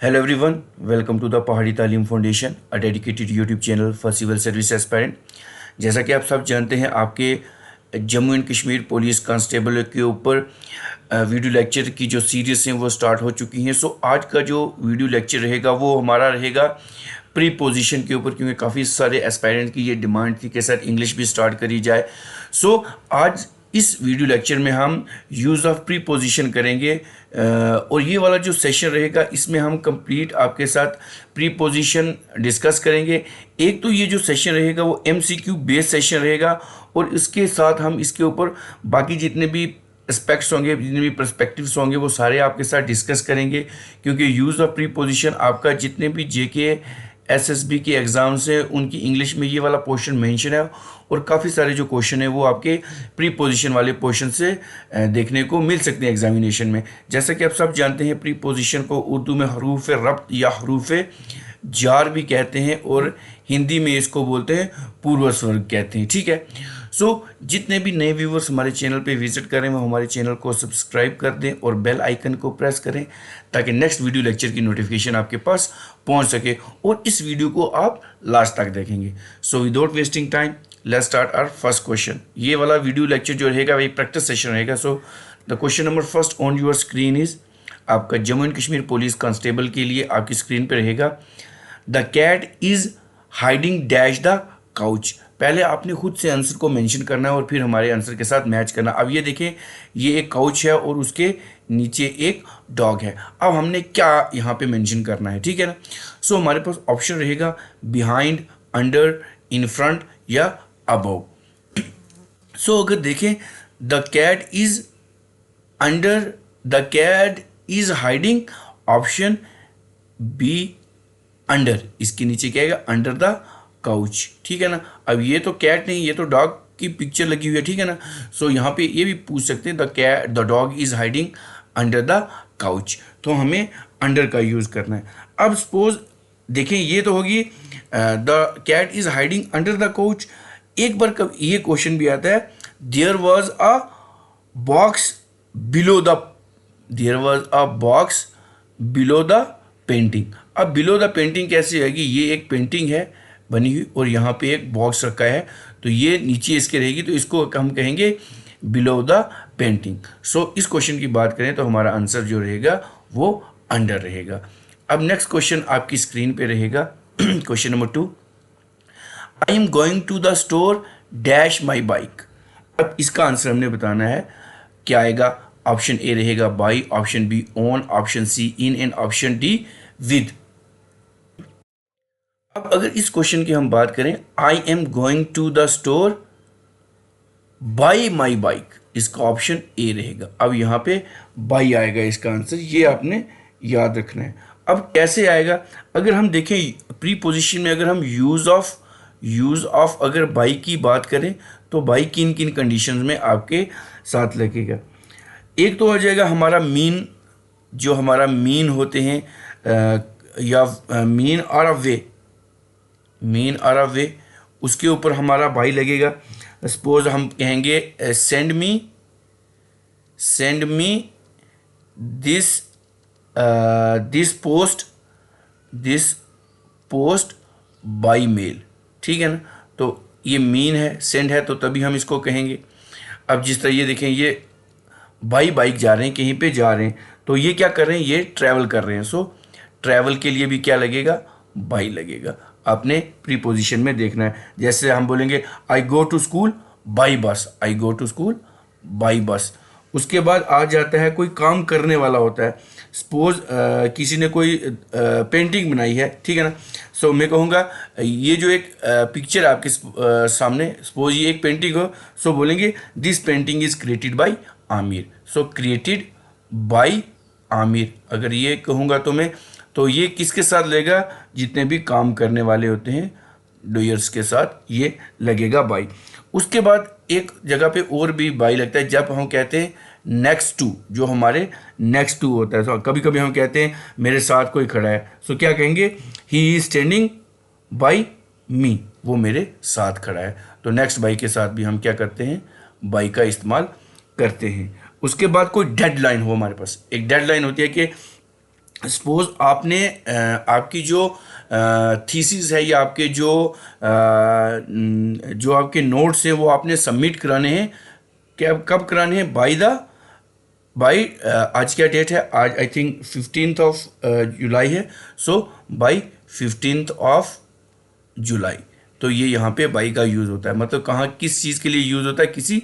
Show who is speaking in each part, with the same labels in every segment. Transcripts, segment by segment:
Speaker 1: Hello everyone, welcome to the Pahadi Taleem foundation, a dedicated YouTube channel for civil service aspirant. जैसा कि आप सब जानते हैं, आपके Jammu and Kashmir police constable के ऊपर वीडियो लेक्चर की जो सीरीज़ हैं वो स्टार्ट हो चुकी हैं। सो आज का जो वीडियो लेक्चर रहेगा वो हमारा रहेगा प्री पोजीशन के ऊपर, क्योंकि काफ़ी सारे एस्पायरेंट की ये डिमांड थी कि सर इंग्लिश भी स्टार्ट करी जाए। सो आज इस वीडियो लेक्चर में हम यूज़ ऑफ प्री पोजीशन करेंगे और ये वाला जो सेशन रहेगा इसमें हम कंप्लीट आपके साथ प्री पोजीशन डिस्कस करेंगे। एक तो ये जो सेशन रहेगा वो एमसीक्यू बेस्ड सेशन रहेगा और इसके साथ हम इसके ऊपर बाकी जितने भी एस्पेक्ट्स होंगे, जितने भी पर्सपेक्टिव्स होंगे वो सारे आपके साथ डिस्कस करेंगे, क्योंकि यूज़ ऑफ प्री पोजीशन आपका जितने भी जेके एसएसबी के एग्ज़ाम्स हैं उनकी इंग्लिश में ये वाला पोर्शन मेंशन है और काफ़ी सारे जो क्वेश्चन है वो आपके प्री पोजीशन वाले पोर्शन से देखने को मिल सकते हैं एग्जामिनेशन में। जैसा कि आप सब जानते हैं, प्री पोजीशन को उर्दू में हरूफ रब्त या हरूफ जार भी कहते हैं और हिंदी में इसको बोलते हैं पूर्व स्वर्ग कहते हैं। ठीक है। सो जितने भी नए व्यूवर्स हमारे चैनल पे विजिट करें वो हमारे चैनल को सब्सक्राइब कर दें और बेल आइकन को प्रेस करें ताकि नेक्स्ट वीडियो लेक्चर की नोटिफिकेशन आपके पास पहुंच सके और इस वीडियो को आप लास्ट तक देखेंगे। So without wasting time let's start our first question. ये वाला वीडियो लेक्चर जो रहेगा वही प्रैक्टिस सेशन रहेगा। So the question number first on your screen is, आपका Jammu and Kashmir police constable के लिए आपकी स्क्रीन पर रहेगा, the cat is hiding dash the couch. पहले आपने खुद से आंसर को मेंशन करना है और फिर हमारे आंसर के साथ मैच करना। अब ये देखें, ये एक काउच है और उसके नीचे एक डॉग है। अब हमने क्या यहाँ पे मेंशन करना है, ठीक है ना। सो हमारे पास ऑप्शन रहेगा बिहाइंड, अंडर, इन फ्रंट या अबव। सो अगर देखें, the cat is under, the cat is hiding, option B under, इसके नीचे क्या आएगा, अंडर द काउच। ठीक है ना। अब ये तो कैट नहीं, ये तो डॉग की पिक्चर लगी हुई है। ठीक है ना। सो यहाँ पे ये भी पूछ सकते हैं, the dog is hiding under the couch, तो हमें अंडर का यूज़ करना है। अब सपोज देखें, ये तो होगी the cat is hiding under the couch. एक बार कब ये क्वेश्चन भी आता है, there was a box below the, there was a box below the painting. अब बिलो द पेंटिंग कैसे आएगी, ये एक पेंटिंग है बनी हुई और यहाँ पे एक बॉक्स रखा है, तो ये नीचे इसके रहेगी, तो इसको हम कहेंगे बिलो द पेंटिंग। सो इस क्वेश्चन की बात करें तो हमारा आंसर जो रहेगा वो अंडर रहेगा। अब नेक्स्ट क्वेश्चन आपकी स्क्रीन पे रहेगा, question number 2, I am going to the store dash my bike. अब इसका आंसर हमने बताना है, क्या आएगा। ऑप्शन ए रहेगा by, option B on, option C in and option D with. अब अगर इस क्वेश्चन की हम बात करें, I am going to the store by my bike, इसका ऑप्शन ए रहेगा। अब यहाँ पे बाई आएगा इसका आंसर, ये आपने याद रखना है। अब कैसे आएगा, अगर हम देखें प्री पोजीशन में, अगर हम यूज़ ऑफ अगर बाई की बात करें तो बाई किन किन कंडीशंस में आपके साथ लगेगा। एक तो हो जाएगा हमारा मीन, जो हमारा मीन होते हैं या मीन और अ वे, मीन और अ वे, उसके ऊपर हमारा बाई लगेगा। सपोज हम कहेंगे send me this post by mail. ठीक है ना। तो ये मीन है, सेंड है, तो तभी हम इसको कहेंगे। अब जिस तरह ये देखें, ये बाइक जा रहे हैं, कहीं पे जा रहे हैं, तो ये क्या कर रहे हैं, ये ट्रैवल कर रहे हैं। सो ट्रैवल के लिए भी क्या लगेगा, बाई लगेगा। आपने प्री पोजीशन में देखना है। जैसे हम बोलेंगे I go to school by bus, I go to school by bus. उसके बाद आ जाता है कोई काम करने वाला होता है, सपोज किसी ने कोई पेंटिंग बनाई है, ठीक है ना। सो मैं कहूँगा ये जो एक पिक्चर आपके सामने, सपोज ये एक पेंटिंग हो, सो बोलेंगे this painting is created by Aamir. So created by Aamir अगर ये कहूँगा तो मैं, तो ये किसके साथ लगेगा, जितने भी काम करने वाले होते हैं डूयर्स के साथ ये लगेगा बाई। उसके बाद एक जगह पे और भी बाई लगता है जब हम कहते हैं नेक्स्ट टू, जो हमारे नेक्स्ट टू होता है। तो कभी कभी हम कहते हैं मेरे साथ कोई खड़ा है, सो क्या कहेंगे, ही इज स्टैंडिंग बाई मी, वो मेरे साथ खड़ा है। तो नेक्स्ट बाई के साथ भी हम क्या करते हैं, बाई का इस्तेमाल करते हैं। उसके बाद कोई डेडलाइन हो, हमारे पास एक डेडलाइन होती है कि सपोज आपने आपकी जो थीसिस है या आपके जो आपके नोट्स हैं वो आपने सबमिट कराने हैं। क्या कब कराने हैं? बाई आज क्या डेट है? आज I think 15th of July है। So by 15th of July. तो ये यहाँ पे बाई का यूज़ होता है, मतलब कहाँ किस चीज़ के लिए यूज़ होता है? किसी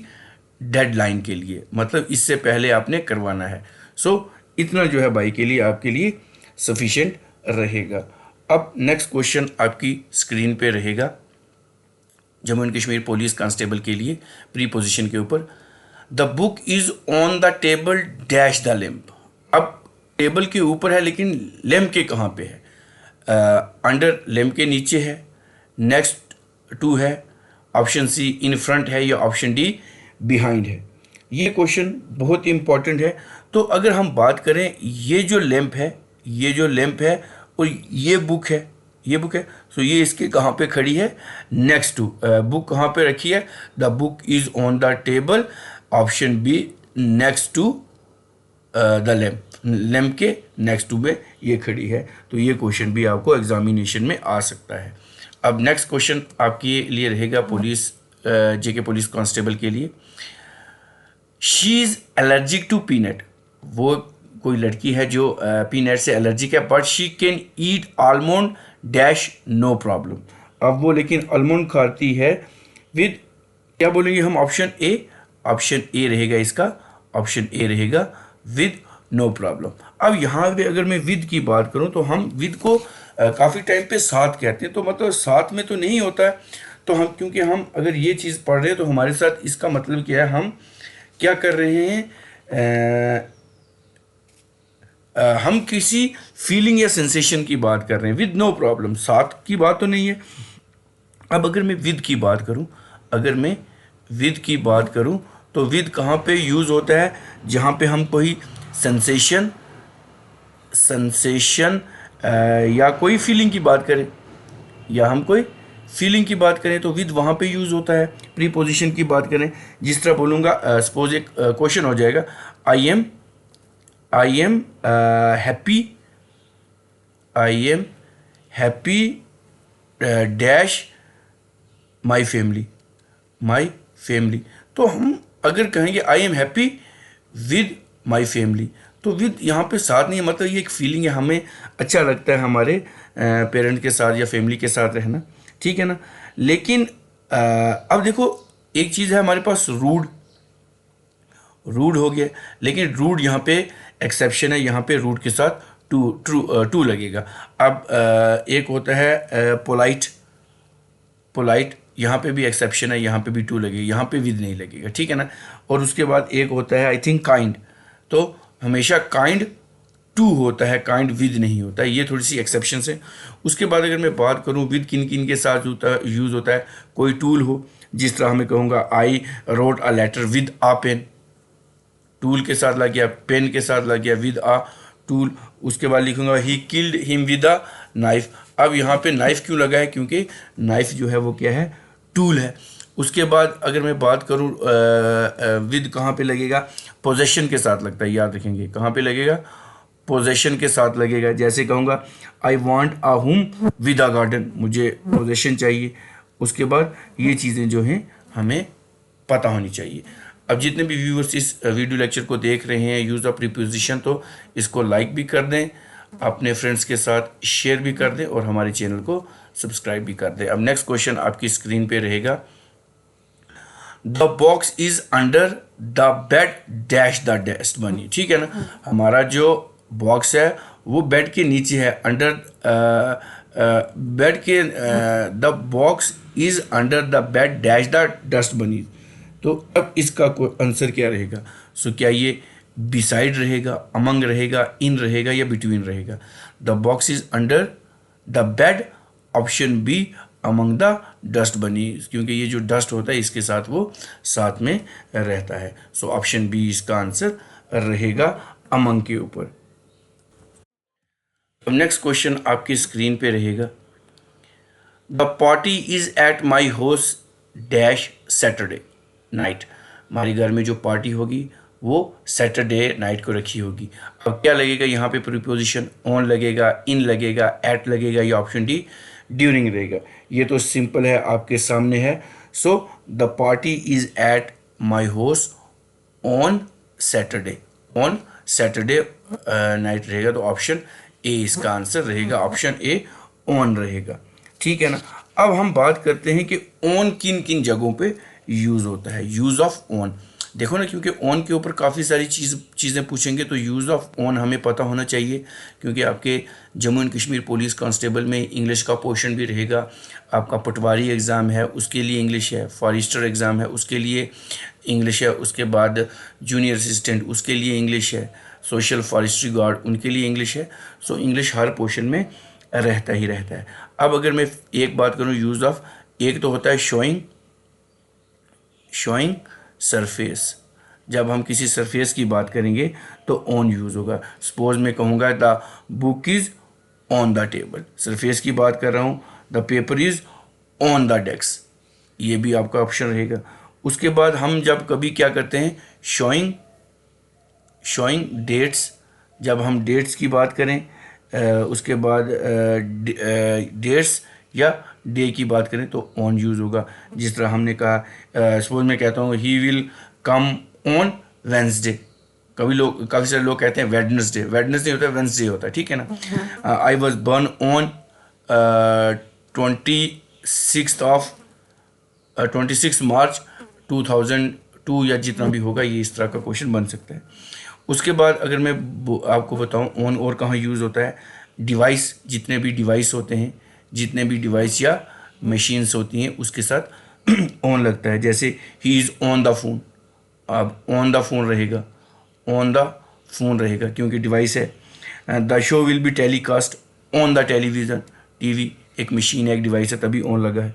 Speaker 1: डेडलाइन के लिए, मतलब इससे पहले आपने करवाना है। सो इतना जो है बाई के लिए आपके लिए सफिशिएंट रहेगा। अब नेक्स्ट क्वेश्चन आपकी स्क्रीन पे रहेगा Jammu and Kashmir police constable के लिए प्री पोजीशन के ऊपर। The book is on the table dash the lamp. अब टेबल के ऊपर है लेकिन लैम्प के कहाँ पे है? अंडर लैम्प के नीचे है, नेक्स्ट टू है, ऑप्शन सी इन फ्रंट है, या ऑप्शन डी बिहाइंड है। ये क्वेश्चन बहुत इंपॉर्टेंट है। तो अगर हम बात करें ये जो लैम्प है, ये जो लैम्प है और ये बुक है, ये बुक है, सो ये इसके कहाँ पे खड़ी है? Next to. बुक कहाँ पे रखी है? The book is on the table, option B next to the lamp, lamp के नेक्स्ट टू में ये खड़ी है। तो ये क्वेश्चन भी आपको एग्जामिनेशन में आ सकता है। अब नेक्स्ट क्वेश्चन आपके लिए रहेगा पुलिस जेके पुलिस कांस्टेबल के लिए। She is allergic to peanut. वो कोई लड़की है जो पीनट से एलर्जिक है, but she can eat almond dash no problem. अब वो लेकिन आलमंड खाती है विद, क्या बोलेंगे हम? ऑप्शन ए, ऑप्शन ए रहेगा इसका, ऑप्शन ए रहेगा विद नो प्रॉब्लम। अब यहाँ पे अगर मैं विद की बात करूँ तो हम विद को काफ़ी टाइम पे साथ कहते हैं, तो मतलब साथ में तो नहीं होता है। तो हम, क्योंकि हम अगर ये चीज़ पढ़ रहे हैं तो हमारे साथ इसका मतलब क्या है? हम क्या कर रहे हैं? हम किसी फीलिंग या सेंसेशन की बात कर रहे हैं। विद नो प्रॉब्लम, साथ की बात तो नहीं है। अब अगर मैं विद की बात करूं, अगर मैं विद की बात करूं तो विद कहाँ पे यूज़ होता है? जहाँ पे हम कोई सेंसेशन सेंसेशन या कोई फीलिंग की बात करें, या हम कोई फीलिंग की बात करें तो विद वहाँ पे यूज़ होता है। प्रीपोजिशन की बात करें, जिस तरह बोलूँगा, सपोज एक क्वेश्चन हो जाएगा, I am happy, I am happy dash my family. तो हम अगर कहेंगे I am happy with my family, तो विद यहाँ पे साथ नहीं है, मतलब ये एक फीलिंग है, हमें अच्छा लगता है हमारे पेरेंट के साथ या फैमिली के साथ रहना, ठीक है ना। लेकिन अब देखो एक चीज़ है हमारे पास रूड हो गया, लेकिन रूड यहाँ पे एक्सेप्शन है, यहाँ पे रूड के साथ टू लगेगा। अब एक होता है पोलाइट, यहाँ पे भी एक्सेप्शन है, यहाँ पे भी टू लगेगा, यहाँ पे विद नहीं लगेगा, ठीक है ना। और उसके बाद एक होता है आई थिंक काइंड, तो हमेशा काइंड टू होता है, काइंड विद नहीं होता है। ये थोड़ी सी एक्सेप्शन है। उसके बाद अगर मैं बात करूँ विद किन किन के साथ यूज़ होता है, कोई टूल हो, जिस तरह हमें कहूँगा I wrote a letter with a pen, tool के साथ लग गया, पेन के साथ लग गया, विद आ टूल। उसके बाद लिखूंगा he killed him with a knife. अब यहाँ पे नाइफ क्यों लगा है? क्योंकि नाइफ जो है वो क्या है? टूल है। उसके बाद अगर मैं बात करूँ विद कहाँ पे लगेगा? पोजेशन के साथ लगता है, याद रखेंगे कहाँ पे लगेगा? पोजेशन के साथ लगेगा। जैसे कहूँगा I want a home with a garden, मुझे पोजेशन चाहिए। उसके बाद ये चीज़ें जो हैं हमें पता होनी चाहिए। अब जितने भी व्यूअर्स इस वीडियो लेक्चर को देख रहे हैं यूज़ ऑफ प्रीपोजिशन, तो इसको लाइक भी कर दें, अपने फ्रेंड्स के साथ शेयर भी कर दें और हमारे चैनल को सब्सक्राइब भी कर दें। अब नेक्स्ट क्वेश्चन आपकी स्क्रीन पे रहेगा, the box is under the bed dash the dust बनी, ठीक है ना। हमारा जो बॉक्स है वो बेड के नीचे है, अंडर बेड के, the box is under the bed dash the dust बनी। तो अब इसका आंसर क्या रहेगा? सो क्या ये बिसाइड रहेगा, अमंग रहेगा, इन रहेगा या बिटवीन रहेगा? The box is under the bed, option be among the dust बनी, क्योंकि ये जो डस्ट होता है इसके साथ वो साथ में रहता है। सो ऑप्शन बी इसका आंसर रहेगा अमंग के ऊपर। अब नेक्स्ट क्वेश्चन आपकी स्क्रीन पे रहेगा, the party is at my house dash Saturday night. हमारे घर में जो पार्टी होगी वो सैटरडे नाइट को रखी होगी। अब क्या लगेगा यहाँ पे प्रीपोजिशन, ऑन लगेगा, इन लगेगा, एट लगेगा, या ऑप्शन डी ड्यूरिंग रहेगा। ये तो सिंपल है, आपके सामने है। So the party is at my house on Saturday, on Saturday night रहेगा, तो ऑप्शन ए इसका आंसर रहेगा, ऑप्शन ए ऑन रहेगा। ठीक है ना। अब हम बात करते हैं कि ऑन किन किन जगहों पे यूज़ होता है, यूज़ ऑफ ऑन। देखो ना, क्योंकि ऑन के ऊपर काफ़ी सारी चीज़ें पूछेंगे, तो यूज़ ऑफ ऑन हमें पता होना चाहिए, क्योंकि आपके Jammu and Kashmir police constable में इंग्लिश का पोर्शन भी रहेगा। आपका पटवारी एग्ज़ाम है उसके लिए इंग्लिश है, फॉरेस्टर एग्ज़ाम है उसके लिए इंग्लिश है, उसके बाद जूनियर असिस्टेंट उसके लिए इंग्लिश है, सोशल फॉरेस्ट्री गार्ड उनके लिए इंग्लिश है। सो इंग्लिश हर पोर्शन में रहता ही रहता है। अब अगर मैं एक बात करूँ यूज़ ऑफ, एक तो होता है शोइंग, शोइंग सरफेस। जब हम किसी सरफेस की बात करेंगे तो ऑन यूज़ होगा। सपोज मैं कहूँगा the book is on the table, surface की बात कर रहा हूँ। The paper is on the desk, ये भी आपका ऑप्शन रहेगा। उसके बाद हम जब कभी क्या करते हैं, शोइंग, शोइंग डेट्स, जब हम डेट्स की बात करें, उसके बाद डेट्स या डे की बात करें तो ऑन यूज़ होगा। जिस तरह हमने कहा, सपोज मैं कहता हूँ he will come on Wednesday, काफ़ी सारे लोग कहते हैं वेडनेसडे, वेडनेसडे होता है, वेंसडे होता है, ठीक है ना। आई वॉज बर्न ऑन 26 मार्च 2002, या जितना भी होगा, ये इस तरह का क्वेश्चन बन सकता है। उसके बाद अगर मैं आपको बताऊं ऑन और कहाँ यूज़ होता है, डिवाइस, जितने भी डिवाइस होते हैं, जितने भी डिवाइस या मशीन्स होती हैं उसके साथ ऑन लगता है। जैसे he is on the phone, अब ऑन द फोन रहेगा, ऑन द फोन रहेगा क्योंकि डिवाइस है। The show will be telecast on the television, TV एक मशीन है, एक डिवाइस है, तभी ऑन लगा है।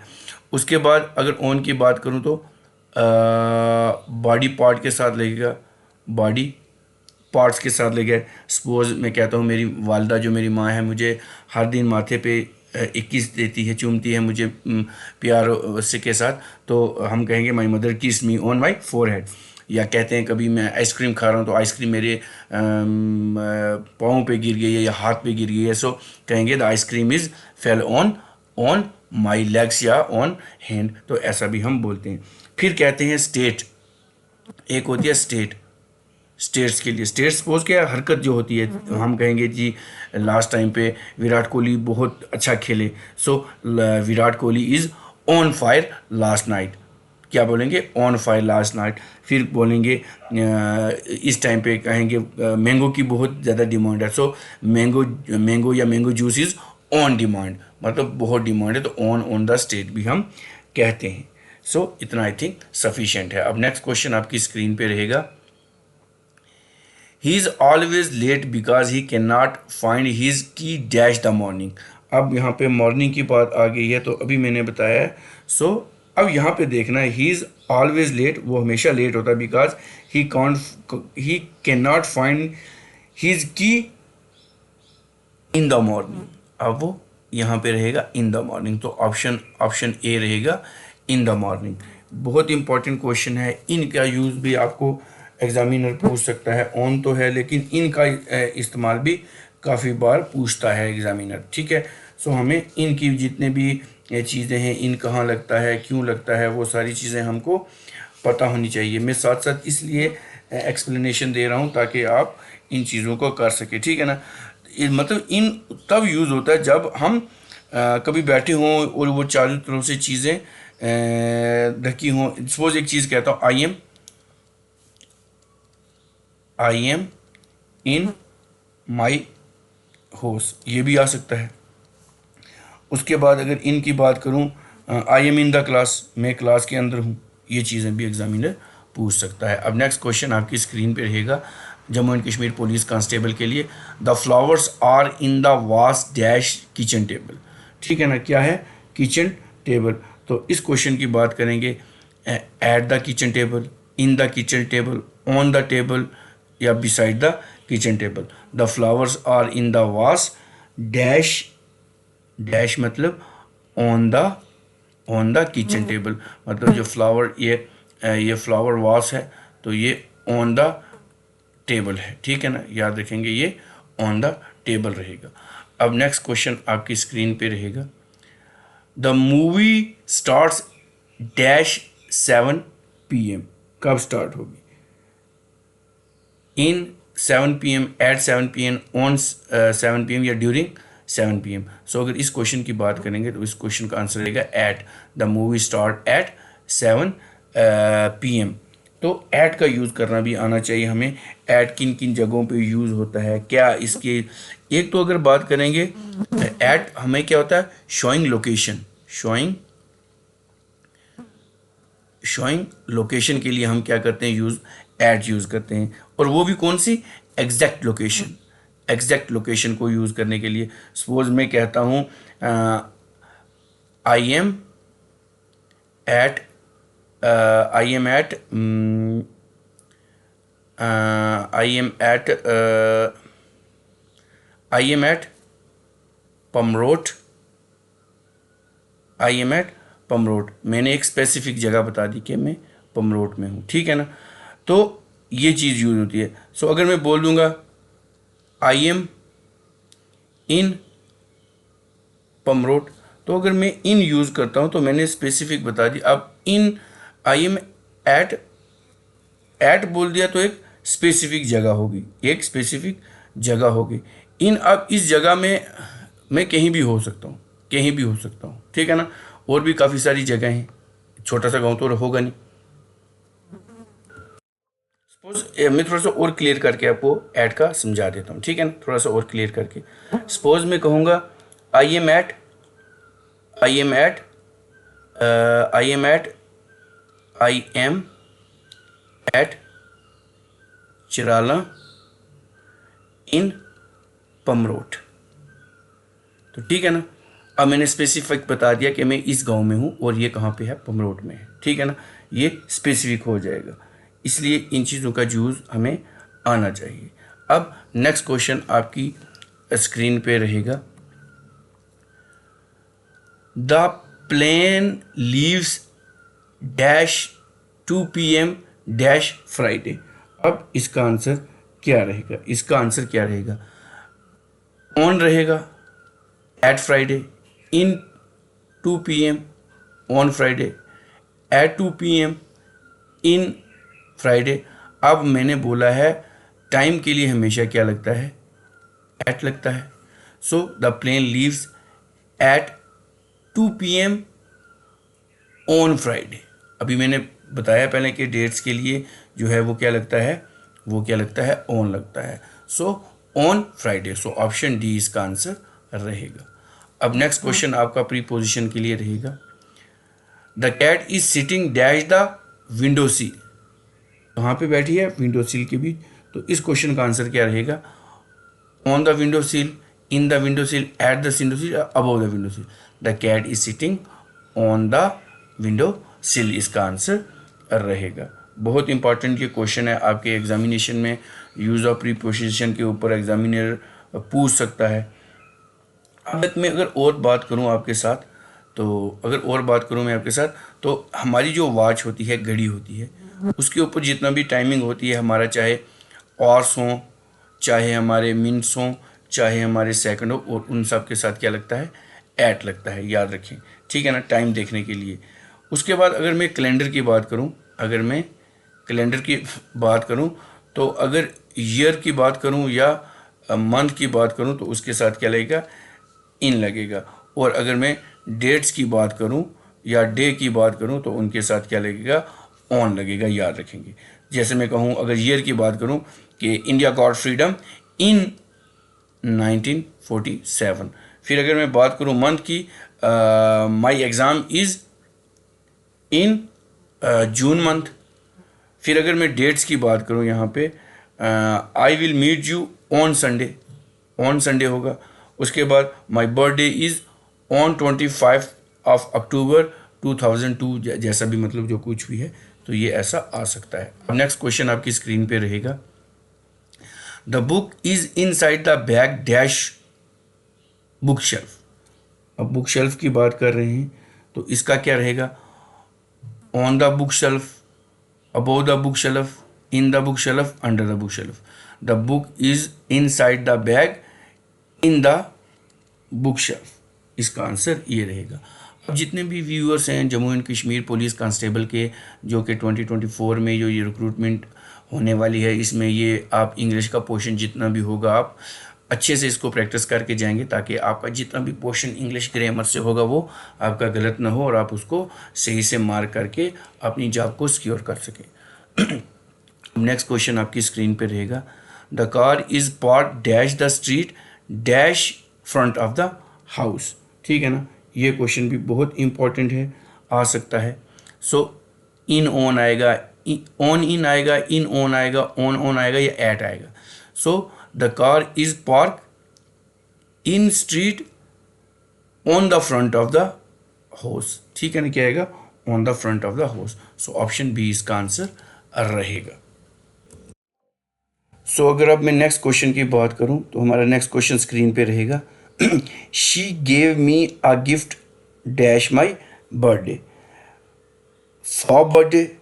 Speaker 1: उसके बाद अगर ऑन की बात करूँ तो बॉडी पार्ट के साथ लगेगा, बॉडी पार्ट्स के साथ लगे। सपोज मैं कहता हूँ मेरी वालदा जो मेरी माँ है मुझे हर दिन माथे पे 21 देती है, चूमती है मुझे प्यार से के साथ, तो हम कहेंगे माई मदर किस मी ऑन माई फोरहेड। या कहते हैं कभी मैं आइसक्रीम खा रहा हूँ तो आइसक्रीम मेरे पाँव पे गिर गई है या हाथ पे गिर गई है, सो कहेंगे the ice cream is fell on on my legs या ऑन हैंड, तो ऐसा भी हम बोलते हैं। फिर कहते हैं स्टेट, एक होती है स्टेट, स्टेट्स के लिए स्टेट सपोज क्या हरकत जो होती है, हम कहेंगे जी लास्ट टाइम पे विराट कोहली बहुत अच्छा खेले, so Virat Kohli is on fire last night, क्या बोलेंगे, ऑन फायर लास्ट नाइट। फिर बोलेंगे इस टाइम पे कहेंगे मैंगो की बहुत ज़्यादा डिमांड है, सो मैंगो या mango juice is on demand, मतलब बहुत डिमांड है, तो ऑन द स्टेट भी हम कहते हैं। सो इतना आई थिंक सफिशिएंट है। अब नेक्स्ट क्वेश्चन आपकी स्क्रीन पे रहेगा, he is always late because he can not find his key dash the morning. अब यहाँ पे मॉर्निंग की बात आ गई है, तो अभी मैंने बताया है। सो अब यहाँ पे देखना है, ही इज़ ऑलवेज लेट, वो हमेशा लेट होता है, because he can not find his key in the morning. अब वो यहाँ पे रहेगा इन द मॉर्निंग, तो ऑप्शन ए रहेगा इन द मॉर्निंग। बहुत इंपॉर्टेंट क्वेश्चन है, इनका यूज़ भी आपको एग्जामिनर पूछ सकता है। ऑन तो है लेकिन इनका इस्तेमाल भी काफ़ी बार पूछता है एग्जामिनर, ठीक है। सो हमें इनकी जितने भी चीज़ें हैं, इन कहाँ लगता है, क्यों लगता है, वो सारी चीज़ें हमको पता होनी चाहिए। मैं साथ साथ इसलिए एक्सप्लेनेशन दे रहा हूँ ताकि आप इन चीज़ों को कर सके, ठीक है ना। मतलब इन तब यूज़ होता है जब हम कभी बैठे हों और वो चारों तरफ से चीज़ें ढकी हों। सपोज एक चीज़ कहता हूँ, I am in my house, ये भी आ सकता है। उसके बाद अगर इन की बात करूं, I am in the class, मैं क्लास के अंदर हूं, ये चीज़ें भी एग्जामिनर पूछ सकता है। अब नेक्स्ट क्वेश्चन आपकी स्क्रीन पे रहेगा Jammu and Kashmir police constable के लिए, the flowers are in the vase dash kitchen table, ठीक है ना। क्या है, किचन टेबल। तो इस क्वेश्चन की बात करेंगे, at the kitchen table, in the kitchen table, on the table या beside the kitchen table. The flowers are in the vase dash, dash मतलब ऑन द किचन टेबल, मतलब जो फ्लावर ये फ्लावर वास है तो ये ऑन द टेबल है, ठीक है ना, याद रखेंगे ये ऑन द टेबल रहेगा। अब नेक्स्ट क्वेश्चन आपकी स्क्रीन पे रहेगा, the movie starts dash 7 PM, कब स्टार्ट होगी? In 7 PM, at 7 PM, on 7 PM या ड्यूरिंग 7 PM। सो अगर इस क्वेश्चन की बात करेंगे तो इस क्वेश्चन का आंसर रहेगा at, the movie start at 7 PM। तो एट का यूज़ करना भी आना चाहिए हमें। एट किन किन जगहों पे यूज़ होता है, क्या इसके, एक तो अगर बात करेंगे एट हमें क्या होता है, शोइंग लोकेशन, शोइंग लोकेशन के लिए हम क्या करते हैं, यूज़ एट यूज़ करते हैं। और वो भी कौन सी, एग्जैक्ट लोकेशन को यूज़ करने के लिए। सपोज मैं कहता हूँ आई एम एट पमरोट, मैंने एक स्पेसिफिक जगह बता दी कि मैं पमरोट में हूँ, ठीक है ना। तो ये चीज़ यूज़ होती है। सो अगर मैं बोल दूंगा आई एम इन पमरोट, तो अगर मैं इन यूज़ करता हूँ तो मैंने स्पेसिफिक बता दी। अब इन आई एम एट बोल दिया तो एक स्पेसिफिक जगह होगी, इन, अब इस जगह में मैं कहीं भी हो सकता हूँ, ठीक है ना। और भी काफ़ी सारी जगह हैं, छोटा सा गाँव तो होगा नहीं। सपोज मैं थोड़ा सा और क्लियर करके आपको ऐड का समझा देता हूँ, ठीक है ना, थोड़ा सा और क्लियर करके। सपोज मैं कहूँगा आई एम एट चिराला इन पमरोट, तो ठीक है ना। अब मैंने स्पेसिफिक बता दिया कि मैं इस गांव में हूँ और ये कहाँ पे है, पमरोट में है, ठीक है ना, ये स्पेसिफिक हो जाएगा। इसलिए इन चीज़ों का यूज़ हमें आना चाहिए। अब नेक्स्ट क्वेश्चन आपकी स्क्रीन पे रहेगा, the plane leaves dash 2 PM dash Friday. अब इसका आंसर क्या रहेगा, ऑन रहेगा at Friday, in 2 PM on Friday, at 2 PM in Friday. अब मैंने बोला है टाइम के लिए हमेशा क्या लगता है, एट लगता है। So the plane leaves at 2 PM on Friday. अभी मैंने बताया पहले कि डेट्स के लिए जो है वो क्या लगता है, ऑन लगता है। So on Friday, so option D इसका आंसर रहेगा। अब नेक्स्ट क्वेश्चन आपका प्रीपोजिशन के लिए रहेगा, the cat is sitting dash the window sill, कहाँ पे बैठी है, विंडो सील के बीच। तो इस क्वेश्चन का आंसर क्या रहेगा, on the window sill, in the window sill, at the window sill, above the window sill. The cat is sitting on the window sill, इसका आंसर रहेगा। बहुत इंपॉर्टेंट ये क्वेश्चन है, आपके एग्जामिनेशन में यूज़ ऑफ प्रीपोजिशन के ऊपर examiner पूछ सकता है। अब मैं अगर और बात करूं आपके साथ, तो हमारी जो वॉच होती है, घड़ी होती है, उसके ऊपर जितना भी टाइमिंग होती है हमारा, चाहे आवर्स हों, चाहे हमारे मिनट्स हों, चाहे हमारे सेकंड हो, और उन सब के साथ क्या लगता है, एट लगता है, याद रखें, ठीक है ना, टाइम देखने के लिए। उसके बाद अगर मैं कैलेंडर की बात करूं, तो अगर ईयर की बात करूं या मंथ की बात करूं तो उसके साथ क्या लगेगा, इन लगेगा। और अगर मैं डेट्स की बात करूं या डे की बात करूं तो उनके साथ क्या लगेगा, ऑन लगेगा, याद रखेंगे। जैसे मैं कहूं, अगर ईयर की बात करूं कि इंडिया गॉट फ्रीडम इन 1947। फिर अगर मैं बात करूं मंथ की, my exam is in June month. फिर अगर मैं डेट्स की बात करूं यहाँ पे, I will meet you on Sunday होगा। उसके बाद my birthday is on 25 October 2002, जैसा भी मतलब जो कुछ भी है, तो ये ऐसा आ सकता है। अब नेक्स्ट क्वेश्चन आपकी स्क्रीन पे रहेगा, the book is inside the bag dash book shelf. अब बुक शेल्फ की बात कर रहे हैं तो इसका क्या रहेगा, on the book shelf, above the book shelf, in the book shelf, under the book shelf. The book is inside the bag in the book shelf. इसका आंसर ये रहेगा। अब जितने भी व्यूअर्स हैं Jammu and Kashmir police constable के, जो कि 2024 में जो ये रिक्रूटमेंट होने वाली है, इसमें ये आप इंग्लिश का पोर्शन जितना भी होगा आप अच्छे से इसको प्रैक्टिस करके जाएंगे, ताकि आपका जितना भी पोर्शन इंग्लिश ग्रामर से होगा वो आपका गलत ना हो और आप उसको सही से मार्क करके अपनी जॉब को सिक्योर कर सकें। नेक्स्ट क्वेश्चन आपकी स्क्रीन पे रहेगा। The car is park dash the street dash front of the house. ठीक है ना, ये क्वेश्चन भी बहुत इंपॉर्टेंट है, आ सकता है। सो इन ऑन आएगा, ऑन इन आएगा, इन ऑन आएगा, ऑन आएगा या एट आएगा। So the car is park in street on the front of the house. ठीक है ना, क्या आएगा? On the front of the house. So option B इसका आंसर रहेगा। सो अगर अब मैं नेक्स्ट क्वेश्चन की बात करूं तो हमारा नेक्स्ट क्वेश्चन स्क्रीन पे रहेगा। She gave me a gift dash my birthday. For birthday,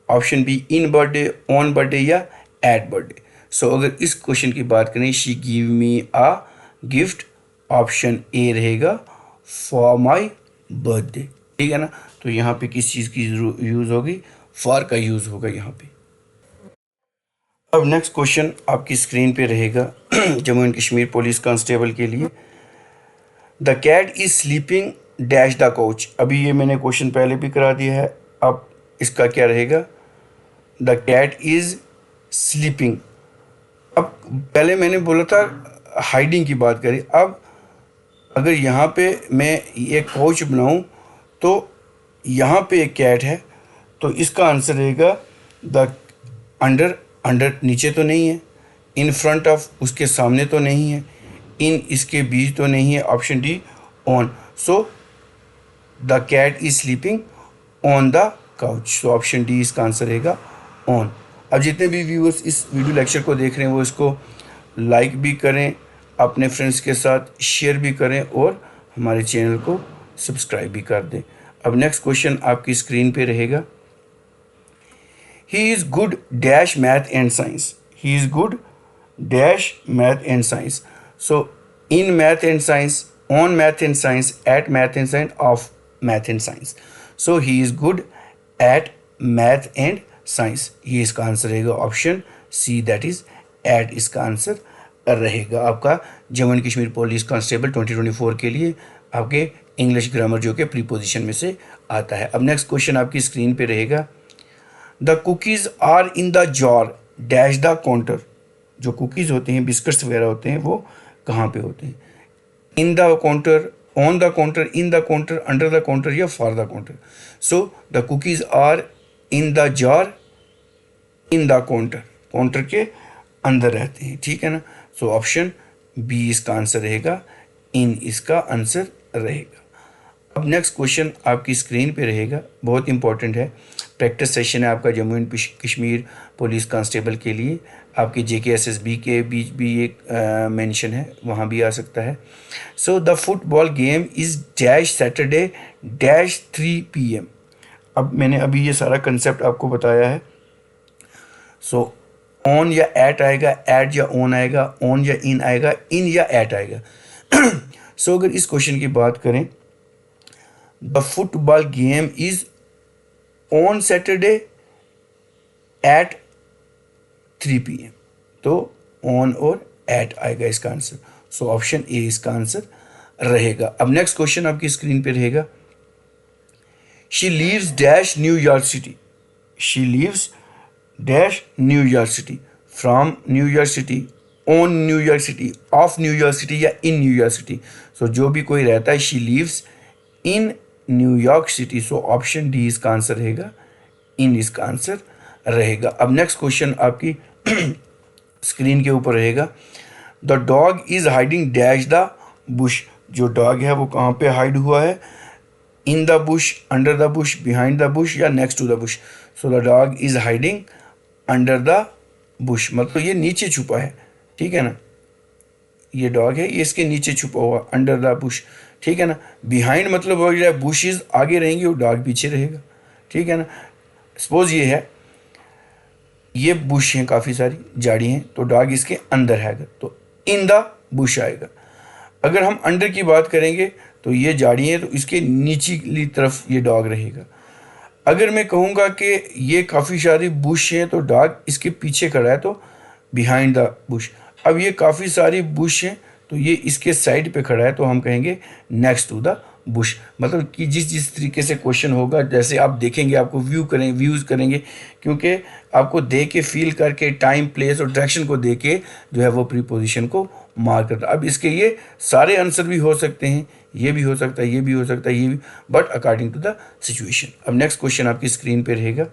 Speaker 1: option be in birthday, on birthday या एट बर्थडे। सो अगर इस क्वेश्चन की बात करें, she give me a gift, option A रहेगा फॉर माई बर्थडे। ठीक है ना, तो यहाँ पे किस चीज़ की यूज़ होगी? फॉर का यूज़ होगा यहाँ पे। अब नेक्स्ट क्वेश्चन आपकी स्क्रीन पे रहेगा Jammu and Kashmir police constable के लिए। The cat is sleeping dash the couch. अभी ये मैंने क्वेश्चन पहले भी करा दिया है, अब इसका क्या रहेगा? The cat is sleeping. अब पहले मैंने बोला था हाइडिंग की बात करी, अब अगर यहाँ पे मैं ये कोच बनाऊँ तो यहाँ पे एक कैट है, तो इसका आंसर रहेगा द अंडर। अंडर नीचे तो नहीं है, इन फ्रंट ऑफ उसके सामने तो नहीं है, इन इसके बीच तो नहीं है, option D on. So the cat is sleeping on the couch. So option D इसका आंसर रहेगा ऑन। अब जितने भी व्यूअर्स इस वीडियो लेक्चर को देख रहे हैं वो इसको लाइक भी करें, अपने फ्रेंड्स के साथ शेयर भी करें और हमारे चैनल को सब्सक्राइब भी कर दें। अब नेक्स्ट क्वेश्चन आपकी स्क्रीन पे रहेगा। He is good dash math and science. He is good dash math and science. So in math and science, on math and science, at math and science, of math and science. So he is good at math and science. ये इसका answer रहेगा option C, that is at इसका answer रहेगा आपका Jammu and Kashmir police constable 2024 के लिए आपके English grammar जो कि प्रीपोजिशन में से आता है। अब नेक्स्ट क्वेश्चन आपकी स्क्रीन पे रहेगा। The cookies are in the jar dash the counter. जो कुकीज़ होते हैं, बिस्किट्स वगैरह होते हैं, वो कहाँ पे होते हैं? In the counter, on the counter, in the counter, under the counter या for the counter. So the cookies are in the jar in the counter, counter के अंदर रहते हैं। ठीक है ना, सो ऑप्शन बी इसका आंसर रहेगा, इन इसका आंसर रहेगा। अब नेक्स्ट क्वेश्चन आपकी स्क्रीन पे रहेगा, बहुत इंपॉर्टेंट है, प्रैक्टिस सेशन है आपका Jammu and Kashmir police constable के लिए। आपके JKSSB के बीच भी एक मेंशन है, वहाँ भी आ सकता है। So the football game is dash Saturday dash 3 PM। अब मैंने अभी ये सारा कंसेप्ट आपको बताया है। सो ऑन या एट आएगा, एट या ऑन आएगा, ऑन या इन आएगा, इन या एट आएगा। सो अगर इस क्वेश्चन की बात करें, the football game is on Saturday at 3 PM, तो ऑन और एट आएगा इसका आंसर। सो ऑप्शन ए इसका आंसर रहेगा। अब नेक्स्ट क्वेश्चन आपकी स्क्रीन पे रहेगा। She leaves dash New York city. She leaves dash New York city, from New York city, on New York city, of New York city या इन न्यूयॉर्क सिटी। सो जो भी कोई रहता है, she leaves in New York city. So option D इसका answer रहेगा, in इसका answer रहेगा। अब नेक्स्ट क्वेश्चन आपकी स्क्रीन के ऊपर रहेगा। The dog is hiding dash the bush. जो डॉग है वो कहाँ पे हाइड हुआ है? In the bush, under the bush, behind the bush या next to the bush. So the dog is hiding under the bush, मतलब ये नीचे छुपा है। ठीक है ना, ये डॉग है, ये इसके नीचे छुपा हुआ, अंडर द बुश। ठीक है ना, बिहाइंड मतलब हो गया बुशेस आगे रहेंगे और डॉग पीछे रहेगा। ठीक है ना, सपोज ये है, ये बुश हैं, काफ़ी सारी झाड़ी हैं, तो डॉग इसके अंदर है, तो इन द बुश आएगा। अगर हम अंडर की बात करेंगे तो ये झाड़ी है, तो इसके नीचली तरफ ये डॉग रहेगा। अगर मैं कहूँगा कि ये काफ़ी सारी बुश हैं तो डॉग इसके पीछे खड़ा है, तो बिहाइंड द बुश। अब ये काफ़ी सारी बुश हैं तो ये इसके साइड पे खड़ा है, तो हम कहेंगे नेक्स्ट टू द बुश। मतलब कि जिस जिस तरीके से क्वेश्चन होगा, जैसे आप देखेंगे, आपको व्यूज़ करेंगे, क्योंकि आपको दे के फील करके टाइम, प्लेस और डायरेक्शन को दे के जो है वो प्रीपोजिशन को मार्क करता है। अब इसके ये सारे आंसर भी हो सकते हैं, ये भी हो सकता है, ये भी हो सकता है, ये भी, but according to the situation. अब नेक्स्ट क्वेश्चन आपकी स्क्रीन पे रहेगा,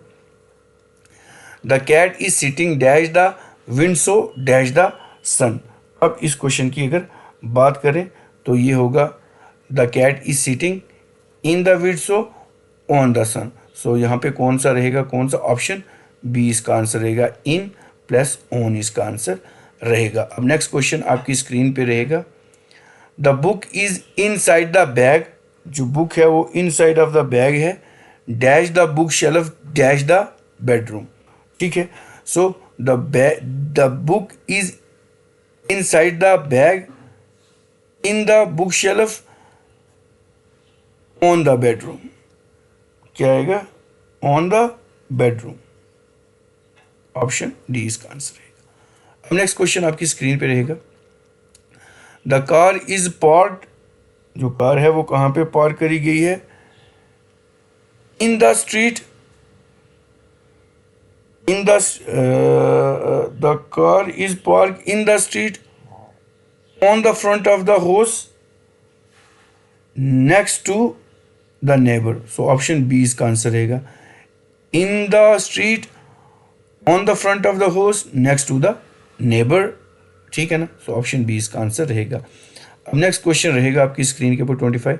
Speaker 1: the cat is sitting dash the window dash the sun. अब इस क्वेश्चन की अगर बात करें तो ये होगा the cat is sitting in the window on the sun. So यहाँ पे कौन सा रहेगा, कौन सा ऑप्शन बी इसका आंसर रहेगा, इन प्लस ऑन इसका आंसर रहेगा। अब नेक्स्ट क्वेश्चन आपकी स्क्रीन पे रहेगा, the book is in side the bag. जो बुक है वो इन साइड ऑफ द बैग है, dash the book shelf dash the bedroom. ठीक है, so the book is in side the bag in the book shelf on the bedroom. क्या आएगा, on the bedroom. Option D इसका answer रहेगा। अब next question आपकी screen पे रहेगा, द कार इज पार्क्ड। जो कार है वो कहाँ पे पार्क करी गई है, in the street, in the car is park in the street on the front of the house next to the neighbour. So option B इसका आंसर रहेगा, in the street on the front of the house next to the neighbour. ठीक है ना, so option B इसका answer रहेगा। अब next question रहेगा आपकी स्क्रीन के ऊपर 25,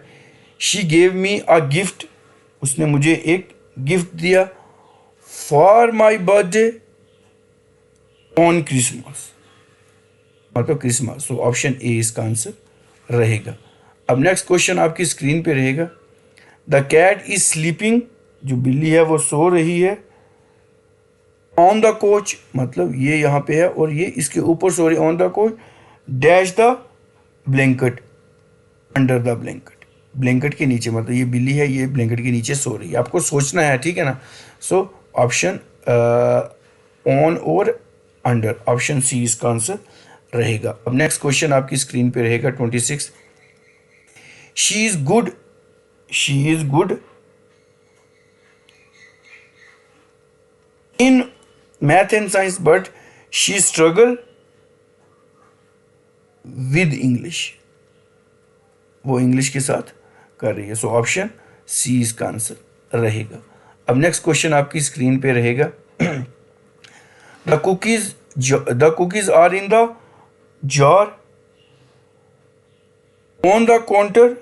Speaker 1: she gave me a gift. उसने मुझे एक गिफ्ट दिया, for my birthday on Christmas, मतलब क्रिसमस। सो ऑप्शन ए इसका आंसर रहेगा। अब नेक्स्ट क्वेश्चन आपकी स्क्रीन पे रहेगा, द कैट इज स्लीपिंग। जो बिल्ली है वो सो रही है, ऑन द कोच, मतलब ये यहाँ पे है और ये इसके ऊपर सो रही, on the coach dash the blanket under the blanket. Blanket के नीचे, मतलब ये बिल्ली है, ये ब्लैंकेट के नीचे सो रही है। आपको सोचना है, ठीक है ना। सो ऑप्शन ऑन और अंडर, ऑप्शन सी इसका आंसर रहेगा। अब नेक्स्ट क्वेश्चन आपकी स्क्रीन पे रहेगा 26, she is good, she is good in math and science but she struggle with English. वो इंग्लिश के साथ कर रही है। सो ऑप्शन सी इसका आंसर रहेगा। अब नेक्स्ट क्वेश्चन आपकी स्क्रीन पे रहेगा, the cookies are in the jar on the counter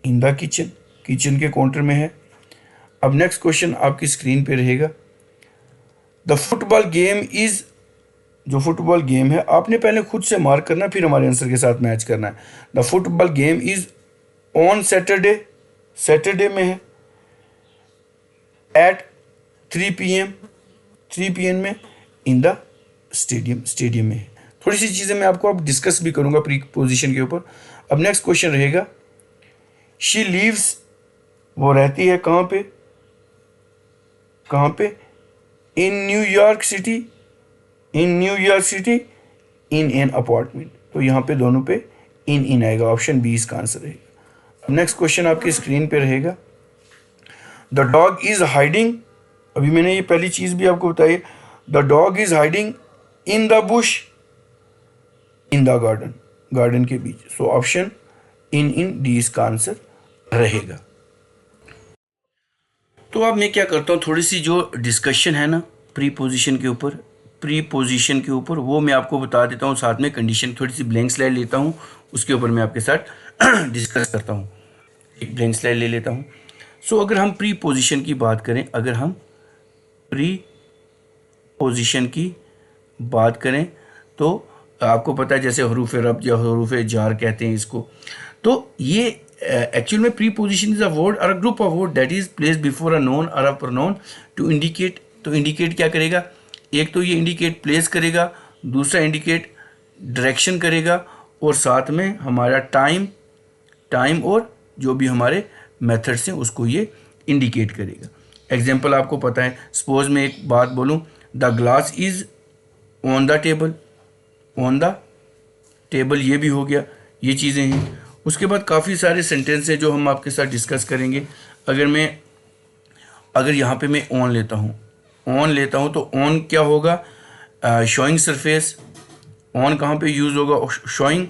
Speaker 1: in the kitchen. Kitchen के काउंटर में है। अब नेक्स्ट क्वेश्चन आपकी स्क्रीन पे रहेगा, द फुटबॉल गेम इज। जो फुटबॉल गेम है आपने पहले खुद से मार्क करना, फिर हमारे आंसर के साथ मैच करना है। The football game is on Saturday, Saturday में है, एट 3 PM, 3 PM में इन द स्टेडियम, स्टेडियम में है। थोड़ी सी चीज़ें मैं आपको अब डिस्कस भी करूंगा प्री पोजिशन के ऊपर। अब नेक्स्ट क्वेश्चन रहेगा, शी लीव्स। वो रहती है कहाँ पे, कहाँ पे, in New York city, in New York city in an apartment. तो यहाँ पे दोनों पे इन आएगा। ऑप्शन बी इसका आंसर रहेगा। अब नेक्स्ट क्वेश्चन आपकी स्क्रीन पे रहेगा, द डॉग इज हाइडिंग। अभी मैंने ये पहली चीज़ भी आपको बताई, the dog is hiding in the Bush in the garden, garden के बीच। सो ऑप्शन इन डी इसका आंसर रहेगा। तो अब मैं क्या करता हूँ, थोड़ी सी जो डिस्कशन है ना प्री पोजिशन के ऊपर, प्री पोजिशन के ऊपर, वो मैं आपको बता देता हूँ। साथ में कंडीशन, थोड़ी सी ब्लैंक स्लाइड लेता हूँ, उसके ऊपर मैं आपके साथ डिस्कस करता हूँ। एक ब्लैंक स्लाइड ले लेता हूँ। सो अगर हम प्री पोजिशन की बात करें, अगर हम प्री पोजिशन की बात करें तो आपको पता है जैसे हरूफ रब या हरूफ जार कहते हैं इसको। तो ये एक्चुअल में preposition is a word or a group of word that is placed before a noun or a pronoun to indicate तो इंडिकेट क्या करेगा, एक तो ये इंडिकेट प्लेस करेगा, दूसरा इंडिकेट डायरेक्शन करेगा, और साथ में हमारा टाइम और जो भी हमारे मेथड्स हैं उसको ये इंडिकेट करेगा। एग्जांपल आपको पता है, सपोज मैं एक बात बोलूँ, the glass is on the table, ये भी हो गया, ये चीज़ें हैं। उसके बाद काफ़ी सारे सेंटेंस हैं जो हम आपके साथ डिस्कस करेंगे। अगर यहाँ पे मैं ऑन लेता हूँ तो ऑन क्या होगा, शोइंग सरफेस। ऑन कहाँ पे यूज़ होगा, शोइंग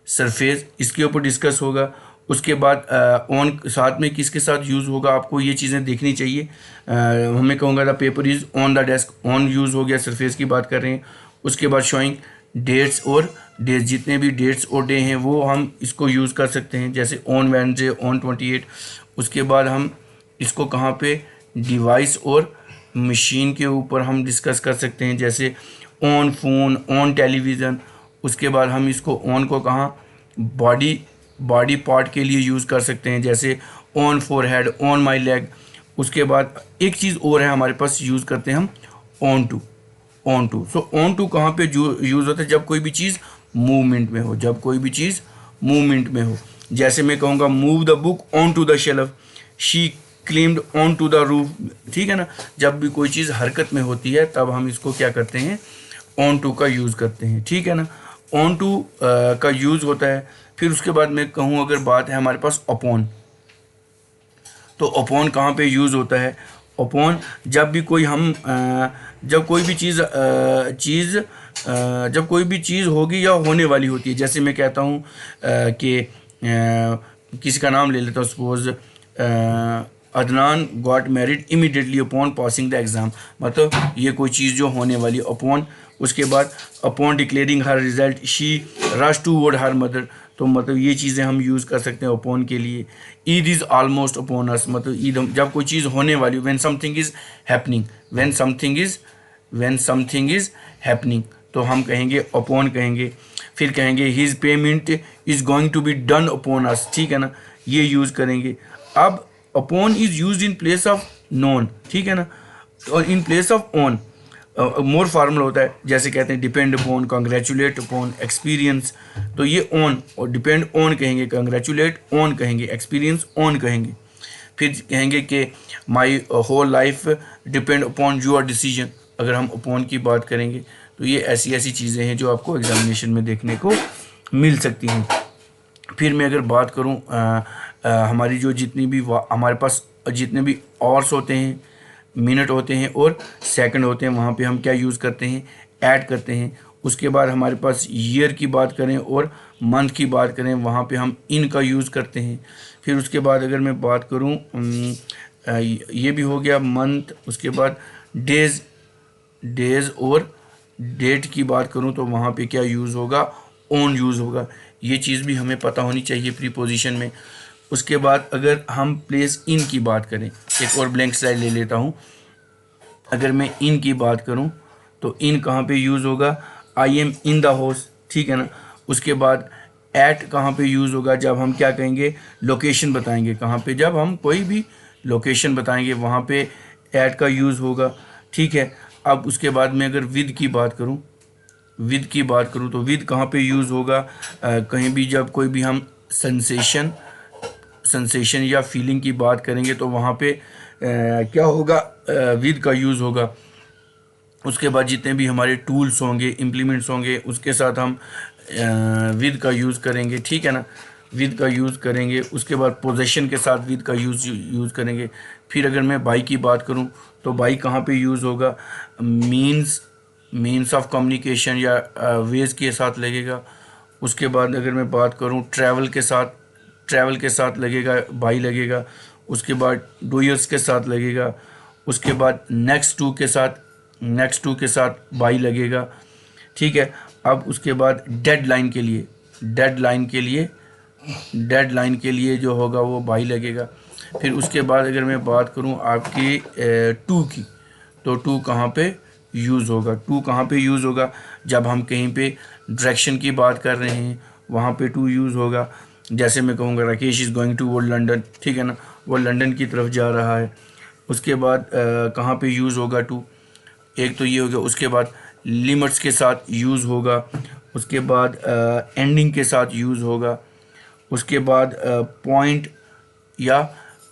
Speaker 1: सरफेस, इसके ऊपर डिस्कस होगा। उसके बाद ऑन साथ में किसके साथ यूज़ होगा, आपको ये चीज़ें देखनी चाहिए। हमें कहूँगा the paper is on the desk, on use हो गया, सरफेस की बात कर रहे हैं। उसके बाद शोइंग डेट्स और डेज, जितने भी डेट्स और डे हैं वो हम इसको यूज़ कर सकते हैं, जैसे ऑन वेडनेसडे, ऑन 28। उसके बाद हम इसको कहाँ पे, डिवाइस और मशीन के ऊपर हम डिस्कस कर सकते हैं, जैसे ऑन फोन, ऑन टेलीविज़न। उसके बाद हम इसको ऑन को कहाँ, बॉडी पार्ट के लिए यूज़ कर सकते हैं, जैसे on forehead, on my leg. उसके बाद एक चीज़ और है हमारे पास, यूज़ करते हैं हम on to. So on to कहाँ पे यूज़ होता है, जब कोई भी चीज़ मूवमेंट में हो, जैसे मैं कहूँगा move the book on to the shelf, she claimed on to the roof, ठीक है ना। जब भी कोई चीज़ हरकत में होती है तब हम इसको क्या करते हैं, ऑन टू का यूज़ करते हैं, ठीक है ना। ऑन टू का यूज़ होता है। फिर उसके बाद मैं कहूँ, अगर बात है हमारे पास अपॉन, तो अपॉन कहाँ पे यूज़ होता है, अपॉन जब भी कोई हम जब कोई भी चीज़ होगी या होने वाली होती है, जैसे मैं कहता हूँ कि किसी का नाम ले लेता हूँ, suppose Adnan got married immediately upon passing the exam, मतलब ये कोई चीज़ जो होने वाली अपॉन। उसके बाद upon declaring her result she rush toward her mother, तो मतलब ये चीज़ें हम यूज़ कर सकते हैं अपॉन के लिए। Eid is almost upon us, मतलब ईद जब कोई चीज़ होने वाली, व्हेन समथिंग इज़ हैपनिंग, तो हम कहेंगे अपॉन कहेंगे। फिर कहेंगे his payment is going to be done upon us, ठीक है ना, ये यूज़ करेंगे। अब upon is use in place of on, ठीक है ना, और in place of on more formal होता है, जैसे कहते हैं depend upon, congratulate upon, experience. तो ये ऑन और डिपेंड ऑन कहेंगे, कंग्रेचुलेट ऑन कहेंगे, एक्सपीरियंस ऑन कहेंगे। फिर कहेंगे कि my whole life depend upon your decision, अगर हम अपॉन की बात करेंगे। तो ये ऐसी चीज़ें हैं जो आपको एग्जामिनेशन में देखने को मिल सकती हैं। फिर मैं अगर बात करूं हमारी जो जितनी भी हमारे पास जितने भी आवर्स होते हैं, मिनट होते हैं और सेकंड होते हैं, वहाँ पे हम क्या यूज़ करते हैं, ऐड करते हैं। उसके बाद हमारे पास ईयर की बात करें और मंथ की बात करें, वहाँ पे हम इन का यूज़ करते हैं। फिर उसके बाद अगर मैं बात करूँ, ये भी हो गया मंथ। उसके बाद डेज़ और डेट की बात करूँ तो वहाँ पे क्या यूज़ होगा, ऑन यूज़ होगा। ये चीज़ भी हमें पता होनी चाहिए प्रीपोजिशन में। उसके बाद अगर हम प्लेस इन की बात करें, एक और ब्लैंक स्लाइड ले लेता हूँ। अगर मैं इन की बात करूँ तो इन कहाँ पे यूज़ होगा, I am in the house, ठीक है ना। उसके बाद एट कहाँ पे यूज़ होगा, जब हम क्या कहेंगे, लोकेशन बताएंगे, कहाँ पे, जब हम कोई भी लोकेशन बताएंगे वहाँ पे एट का यूज़ होगा, ठीक है। अब उसके बाद में अगर विद की बात करूँ तो विद कहाँ पे यूज़ होगा, कहीं भी जब कोई भी हम सेंसेशन या फीलिंग की बात करेंगे तो वहाँ पे क्या होगा, विद का यूज़ होगा। उसके बाद जितने भी हमारे टूल्स होंगे, इम्प्लीमेंट्स होंगे, उसके साथ हम विद का यूज़ करेंगे, ठीक है ना, विद का यूज़ करेंगे। उसके बाद पोजेशन के साथ विद का यूज़ करेंगे। फिर अगर मैं बाई की बात करूं तो बाई कहाँ पे यूज़ होगा, मीन्स ऑफ कम्युनिकेशन या वेज के साथ लगेगा। उसके बाद अगर मैं बात करूं ट्रैवल के साथ लगेगा, बाई लगेगा। उसके बाद डूयर्स के साथ लगेगा। उसके बाद नेक्स्ट टू के साथ बाई लगेगा, ठीक है। अब उसके बाद डेडलाइन के लिए जो होगा वो बाई लगेगा। फिर उसके बाद अगर मैं बात करूं आपकी टू की, तो टू कहाँ पे यूज़ होगा, जब हम कहीं पे डायरेक्शन की बात कर रहे हैं वहाँ पे टू यूज़ होगा। जैसे मैं कहूँगा Rakesh is going to word London, ठीक है ना, वो लंदन की तरफ जा रहा है। उसके बाद कहाँ पे यूज़ होगा टू, एक तो ये हो गया। उसके बाद लिमिट्स के साथ यूज़ होगा, उसके बाद एंडिंग के साथ यूज़ होगा, उसके बाद पॉइंट या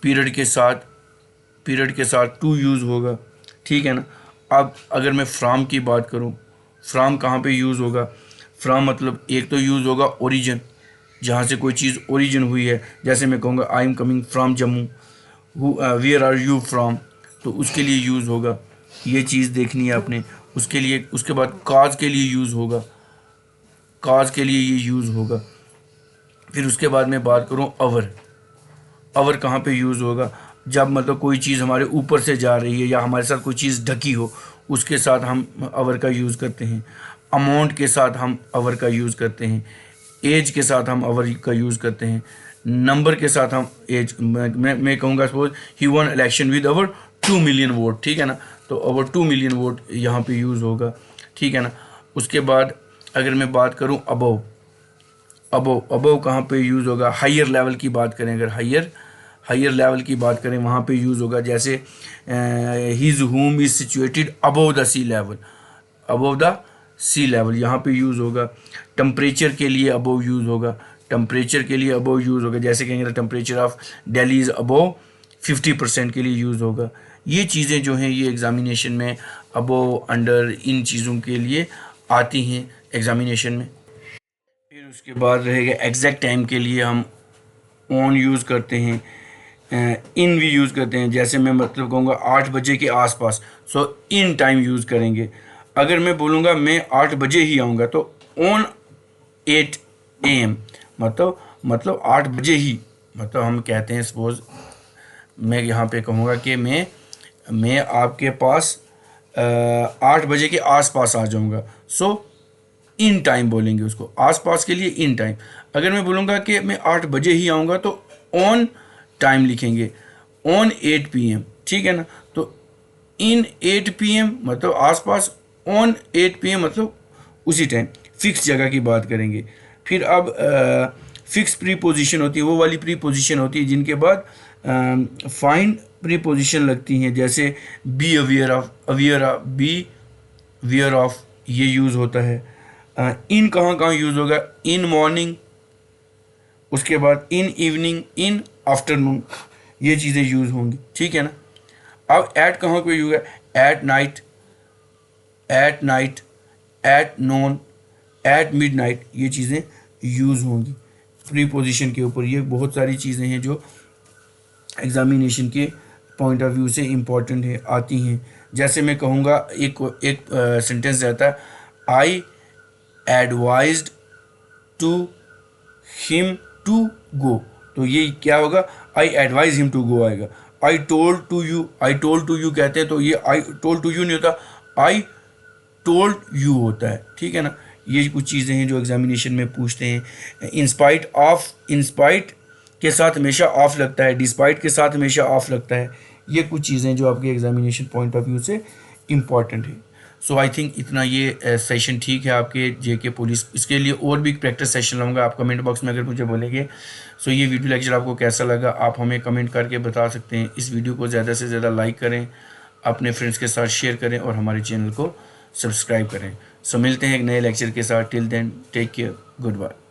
Speaker 1: पीरियड के साथ टू यूज़ होगा, ठीक है ना। अब अगर मैं फ्राम की बात करूँ, फ्राम कहाँ पे यूज़ होगा? फ्राम मतलब एक तो यूज़ होगा ओरिजिन, जहाँ से कोई चीज़ ओरिजिन हुई है। जैसे मैं कहूँगा I am coming from Jammu, where are you from, तो उसके लिए यूज़ होगा। ये चीज़ देखनी है आपने। उसके लिए उसके बाद काज के लिए यूज़ होगा, काज के लिए ये यूज़ होगा। फिर उसके बाद मैं बात करूँ अवर, अवर कहाँ पे यूज़ होगा? जब मतलब कोई चीज़ हमारे ऊपर से जा रही है या हमारे साथ कोई चीज़ ढकी हो, उसके साथ हम अवर का यूज़ करते हैं। अमाउंट के साथ हम अवर का यूज़ करते हैं। एज के साथ हम अवर का यूज़ करते हैं। नंबर के साथ हम एज, मैं कहूँगा suppose he one election with our 2 million vote, ठीक है ना, तो अवर 2 मिलियन वोट यहाँ पे यूज़ होगा, ठीक है ना। उसके बाद अगर मैं बात करूँ अबव, अबव कहाँ पे यूज़ होगा? हायर लेवल की बात करें, अगर हायर लेवल की बात करें वहाँ पे यूज़ होगा। जैसे his home is situated above the sea level, above the sea level यहाँ पे यूज़ होगा। टेम्परेचर के लिए अबव यूज़ होगा, टेम्परेचर के लिए अबव यूज़ होगा। जैसे कहेंगे temperature of Delhi is above 50% के लिए यूज़ होगा। ये चीज़ें जो हैं ये एग्ज़ामिनेशन में अबव, अंडर, इन चीज़ों के लिए आती हैं एग्ज़ामिनेशन में। फिर उसके बाद रहेगा एग्जैक्ट टाइम के लिए हम ऑन यूज़ करते हैं, इन भी यूज़ करते हैं। जैसे मैं मतलब कहूँगा 8 बजे के आसपास, सो इन टाइम यूज़ करेंगे। अगर मैं बोलूँगा मैं 8 बजे ही आऊँगा तो ऑन 8 AM, मतलब 8 बजे ही, मतलब हम कहते हैं सपोज मैं यहाँ पे कहूँगा कि मैं आपके पास 8 बजे के आसपास आ जाऊँगा, सो इन टाइम बोलेंगे उसको, आसपास के लिए इन टाइम। अगर मैं बोलूँगा कि मैं 8 बजे ही आऊँगा तो ऑन टाइम लिखेंगे, ऑन 8 PM, ठीक है ना। तो इन 8 PM मतलब आसपास, ऑन 8 PM मतलब उसी टाइम, फिक्स जगह की बात करेंगे। फिर अब फिक्स प्रीपोजिशन होती है, वो वाली प्रीपोजिशन होती है जिनके बाद फाइंड प्रीपोजिशन लगती हैं। जैसे be aware of, be ware of, ये यूज़ होता है। इन कहाँ यूज़ होगा? इन मॉर्निंग, उसके बाद इन इवनिंग, इन आफ्टरनून, ये चीज़ें यूज़ होंगी, ठीक है ना। अब एट कहाँ पे यूज़ होगा? At night, at noon, at midnight, ये चीज़ें यूज़ होंगी प्रीपोजिशन के ऊपर। ये बहुत सारी चीज़ें हैं जो एग्ज़ामिनेशन के पॉइंट ऑफ व्यू से इम्पॉर्टेंट है, आती हैं। जैसे मैं कहूँगा एक सेंटेंस रहता है, I advised to him to go, तो ये क्या होगा? I advise him to go आएगा। आई टोल्ड टू यू कहते हैं तो ये आई टोल्ड टू यू नहीं होता, आई टोल्ड यू होता है, ठीक है ना। ये कुछ चीज़ें हैं जो एग्जामिनेशन में पूछते हैं। इंस्पाइट के साथ हमेशा ऑफ लगता है, डिस्पाइट के साथ हमेशा ऑफ लगता है। ये कुछ चीज़ें जो आपके एग्जामिनेशन पॉइंट ऑफ व्यू से इम्पॉर्टेंट है। सो आई थिंक इतना ये सेशन ठीक है आपके जेके पुलिस। इसके लिए और भी प्रैक्टिस सेशन लाऊंगा, आप कमेंट बॉक्स में अगर मुझे बोलेंगे। सो ये वीडियो लेक्चर आपको कैसा लगा आप हमें कमेंट करके बता सकते हैं। इस वीडियो को ज़्यादा से ज़्यादा लाइक करें, अपने फ्रेंड्स के साथ शेयर करें और हमारे चैनल को सब्सक्राइब करें। सो मिलते हैं एक नए लेक्चर के साथ। Till then take care, good bye.